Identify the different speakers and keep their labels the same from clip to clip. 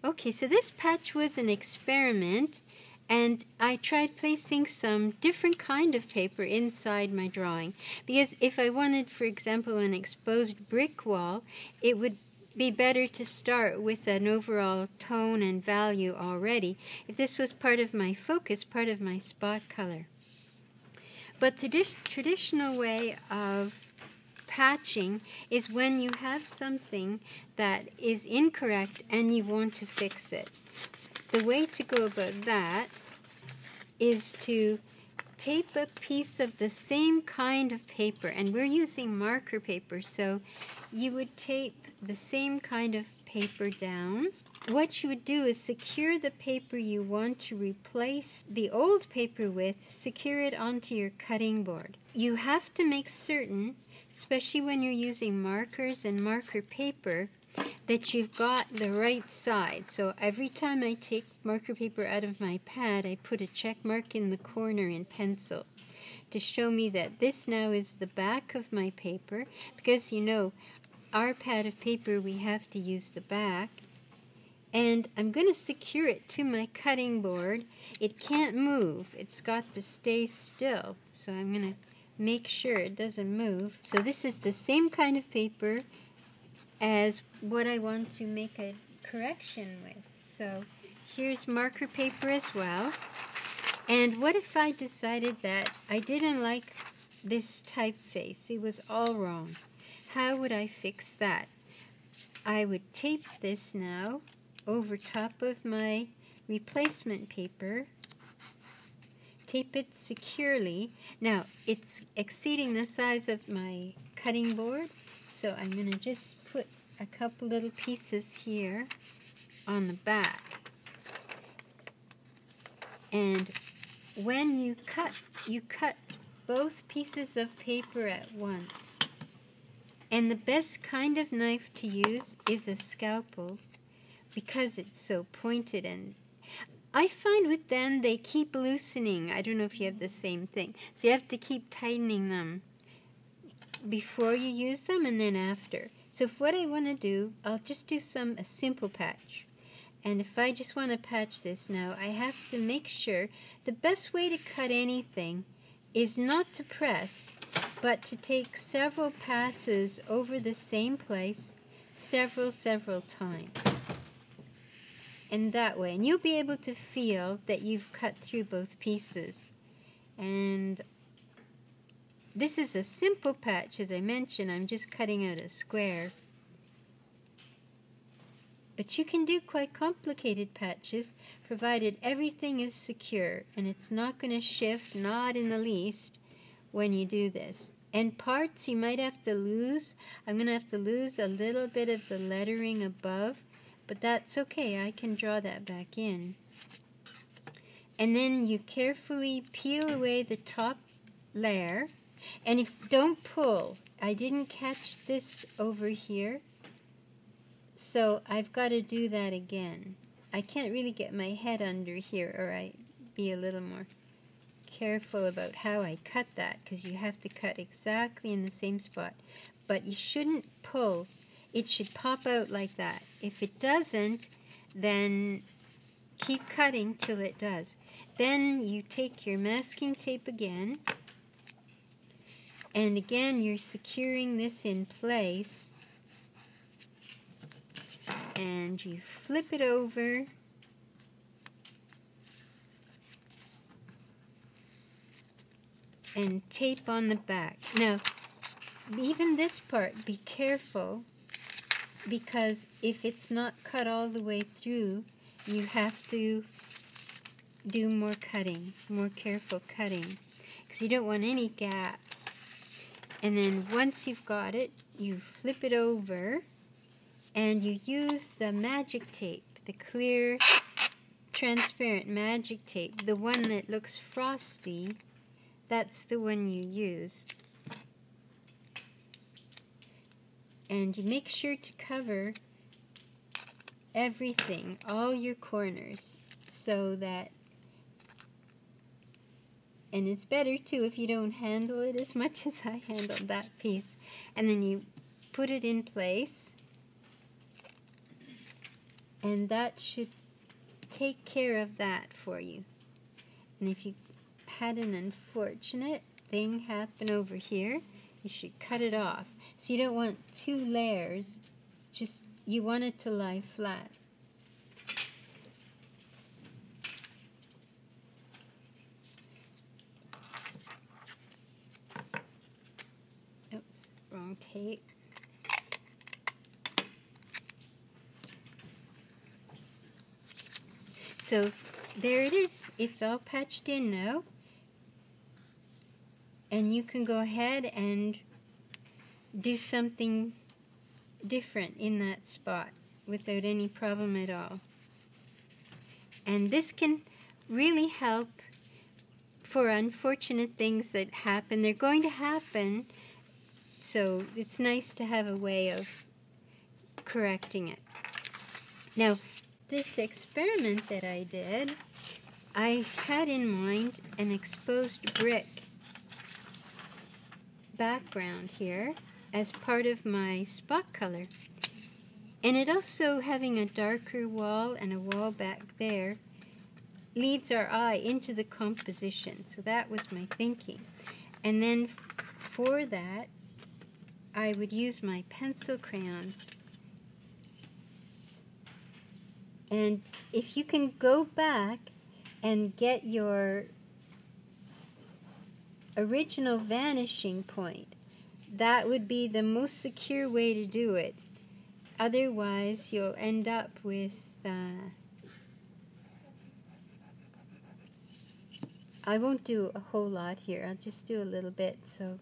Speaker 1: Okay, so this patch was an experiment, and I tried placing some different kind of paper inside my drawing, because if I wanted, for example, an exposed brick wall, it would be better to start with an overall tone and value already, if this was part of my focus, part of my spot color. But the traditional way of patching is when you have something that is incorrect and you want to fix it. The way to go about that is to tape a piece of the same kind of paper, and we're using marker paper, so you would tape the same kind of paper down. What you would do is secure the paper you want to replace the old paper with, secure it onto your cutting board. You have to make certain, especially when you're using markers and marker paper, that you've got the right side. So every time I take marker paper out of my pad, I put a check mark in the corner in pencil to show me that this now is the back of my paper, because you know, our pad of paper, we have to use the back. And I'm going to secure it to my cutting board. It can't move. It's got to stay still. So I'm going to make sure it doesn't move. So this is the same kind of paper as what I want to make a correction with. So here's marker paper as well. And what if I decided that I didn't like this typeface? It was all wrong. How would I fix that? I would tape this now over top of my replacement paper, tape it securely. Now, it's exceeding the size of my cutting board, so I'm going to just put a couple little pieces here on the back. And when you cut both pieces of paper at once. And the best kind of knife to use is a scalpel, because it's so pointed, and I find with them they keep loosening. I don't know if you have the same thing. So you have to keep tightening them before you use them and then after. So if what I want to do, I'll just do a simple patch. And if I just want to patch this now, I have to make sure the best way to cut anything is not to press, but to take several passes over the same place several times. And that way, and you'll be able to feel that you've cut through both pieces. And this is a simple patch, as I mentioned. I'm just cutting out a square. But you can do quite complicated patches, provided everything is secure, and it's not going to shift, not in the least, when you do this. And parts you might have to lose. I'm going to have to lose a little bit of the lettering above, but that's okay. I can draw that back in. And then you carefully peel away the top layer. And if don't pull, I didn't catch this over here, so I've got to do that again. I can't really get my head under here, or I'd be a little more careful about how I cut that, because you have to cut exactly in the same spot. But you shouldn't pull. It should pop out like that. If it doesn't, then keep cutting till it does. Then you take your masking tape again, and again you're securing this in place, and you flip it over, and tape on the back. Now, even this part, be careful, because if it's not cut all the way through, you have to do more cutting, more careful cutting, because you don't want any gaps. And then once you've got it, you flip it over, and you use the magic tape, the clear, transparent magic tape, the one that looks frosty. That's the one you use. And you make sure to cover everything, all your corners, so that, and it's better too if you don't handle it as much as I handled that piece. And then you put it in place, And that should take care of that for you. And if you had an unfortunate thing happen over here, you should cut it off. So you don't want two layers, just you want it to lie flat. Oops, wrong tape. So there it is. It's all patched in now. And you can go ahead and do something different in that spot without any problem at all. And this can really help for unfortunate things that happen. They're going to happen, so it's nice to have a way of correcting it. Now, this experiment that I did, I had in mind an exposed brick background here as part of my spot color. And it also, having a darker wall and a wall back there, leads our eye into the composition. So that was my thinking. And then for that, I would use my pencil crayons. And if you can go back and get your original vanishing point, that would be the most secure way to do it. Otherwise, you'll end up with I won't do a whole lot here. I'll just do a little bit, so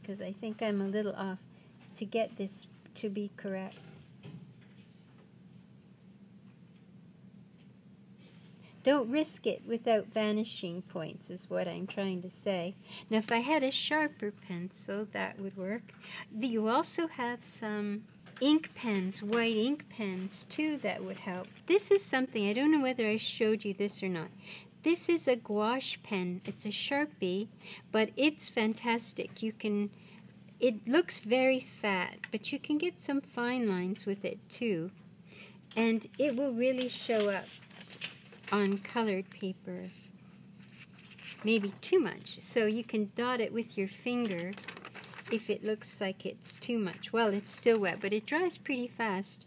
Speaker 1: because I think I'm a little off to get this to be correct. Don't risk it without vanishing points is what I'm trying to say. Now if I had a sharper pencil, that would work. You also have some ink pens, white ink pens too, that would help. This is something, I don't know whether I showed you this or not. This is a gouache pen. It's a Sharpie, but it's fantastic. It looks very fat, but you can get some fine lines with it too. And it will really show up on colored paper, maybe too much. So you can dot it with your finger if it looks like it's too much. Well, it's still wet, but it dries pretty fast.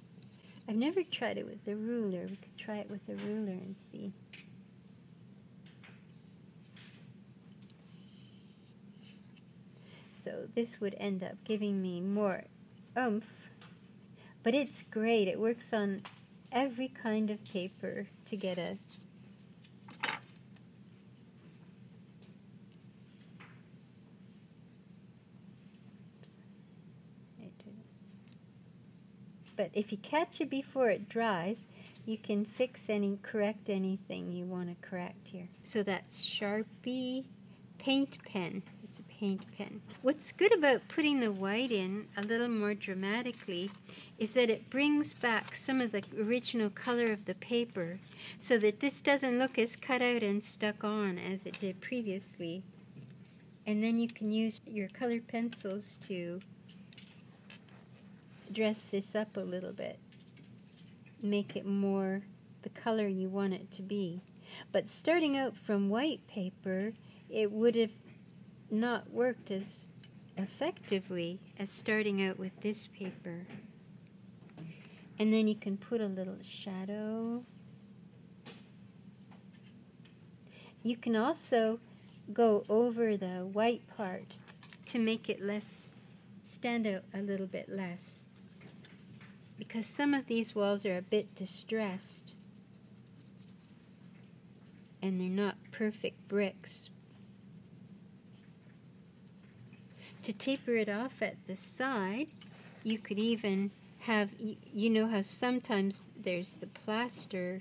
Speaker 1: I've never tried it with the ruler. We could try it with the ruler and see. So this would end up giving me more oomph, but it's great. It works on every kind of paper to get a But if you catch it before it dries, you can correct anything you want to correct here. So that's Sharpie paint pen. It's a paint pen. What's good about putting the white in a little more dramatically is that it brings back some of the original color of the paper so that this doesn't look as cut out and stuck on as it did previously. And then you can use your colored pencils to dress this up a little bit, make it more the color you want it to be. But starting out from white paper, it would have not worked as effectively as starting out with this paper. And then you can put a little shadow. You can also go over the white part to make it stand out a little bit less, because some of these walls are a bit distressed and they're not perfect bricks. To taper it off at the side, you could even have, you know how sometimes there's the plaster,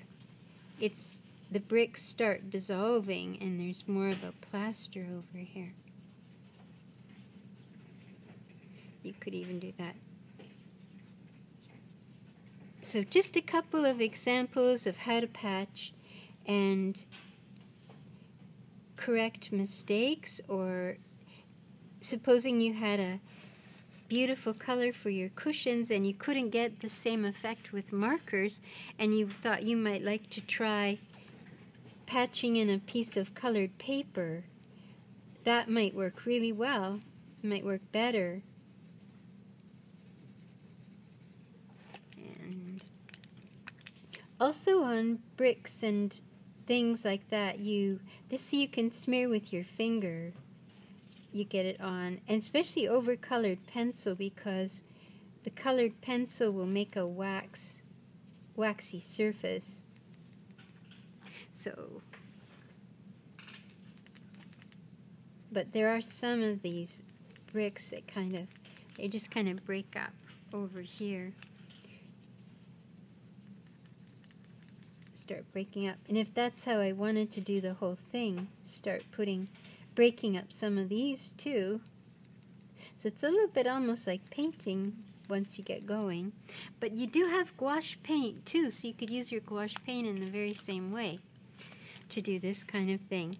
Speaker 1: the bricks start dissolving and there's more of a plaster over here. You could even do that. So just a couple of examples of how to patch and correct mistakes, or supposing you had a beautiful color for your cushions and you couldn't get the same effect with markers and you thought you might like to try patching in a piece of colored paper, that might work really well. It might work better. And also on bricks and things like that, this you can smear with your finger. You get it on, and especially over colored pencil, because the colored pencil will make a waxy surface. So, but there are some of these bricks that they just kind of break up over here. Start breaking up. And if that's how I wanted to do the whole thing, start breaking up some of these too. So it's a little bit almost like painting once you get going. But you do have gouache paint too, so you could use your gouache paint in the very same way to do this kind of thing.